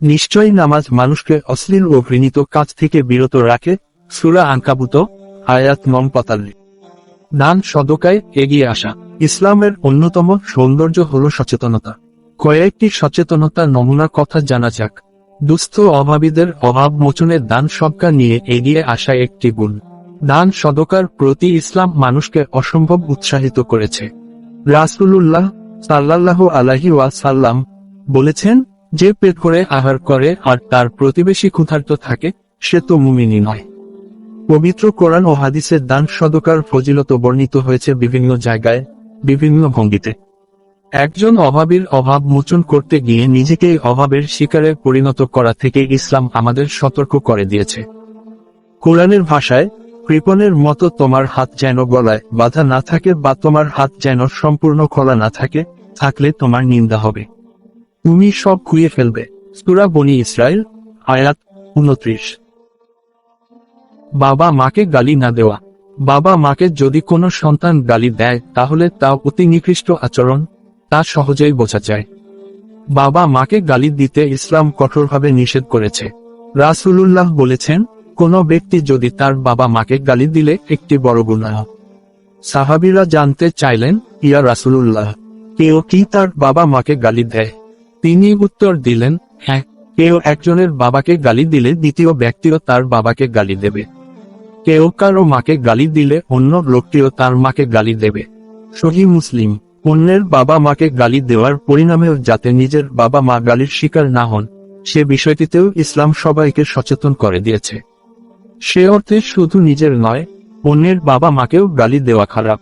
নিশ্চয়ই নামাজ মানুষকে অশ্লীল ও ঘৃণিত কাজ থেকে বিরত রাখে। সূরা আনকাবুত, আয়াত নং 45। দান সদকায় এগিয়ে আসা। ইসলামের অন্যতম সৌন্দর্য হল সচেতনতা। কয়েকটি সচেতনতার নমুনার কথা জানা যাক। দুস্থ অভাবীদের অভাব মোচনের দান সদকা নিয়ে এগিয়ে আসা একটি গুণ। দান সদকার প্রতি ইসলাম মানুষকে অসম্ভব উৎসাহিত করেছে। রাসূলুল্লাহ সাল্লাল্লাহু আলাইহি ওয়াসাল্লাম বলেছেন, যে পেট ভরে আহার করে আর তার প্রতিবেশী ক্ষুধার্ত থাকে, সে তো মুমিনই নয়। পবিত্র কোরআন ও হাদিসে দান সদকার ফজিলত বর্ণিত হয়েছে বিভিন্ন জায়গায়, বিভিন্ন ভঙ্গিতে। একজন অভাবীর অভাব মোচন করতে গিয়ে নিজেকে অভাবের শিকারে পরিণত করা থেকে ইসলাম আমাদের সতর্ক করে দিয়েছে। কোরআনের ভাষায়, কৃপণের মতো তোমার হাত যেন গলায় বাঁধা না থাকে বা তোমার হাত যেন সম্পূর্ণ খোলা না থাকে, থাকলে তোমার নিন্দা হবে, তুমি সব খুইয়ে ফেলবে। সূরা বনী ইসরাইল, আয়াত 29। বাবা মাকে গালি না দেওয়া। বাবা মাকে যদি কোনো সন্তান গালি দেয় তাহলে তা অতি নিকৃষ্ট আচরণ, তা সহজেই বোঝা যায়। বাবা মাকে গালি দিতে ইসলাম কঠোরভাবে নিষেধ করেছে। রাসূলুল্লাহ বলেছেন, কোনো ব্যক্তি যদি তার বাবা মাকে গালি দিলে একটি বড় গুনাহ। সাহাবীরা জানতে চাইলেন, ইয়া রাসূলুল্লাহ, কেউ কি তার বাবা মাকে গালি দেয়? তিনি উত্তর দিলেন, হ্যাঁ, কেউ একজনের বাবাকে গালি দিলে দ্বিতীয় ব্যক্তিও তার বাবাকে গালি দেবে। কেউ কারো মাকে গালি দিলে অন্য লোকটিও তার মাকে গালি দেবে। সহিহ মুসলিম। অন্যের বাবা মাকে গালি দেওয়ার পরিণামেও যাতে নিজের বাবা মা গালির শিকার না হন, সে বিষয়টিতেও ইসলাম সবাইকে সচেতন করে দিয়েছে। সে অর্থে শুধু নিজের নয়, অন্যের বাবা মাকেও গালি দেওয়া খারাপ।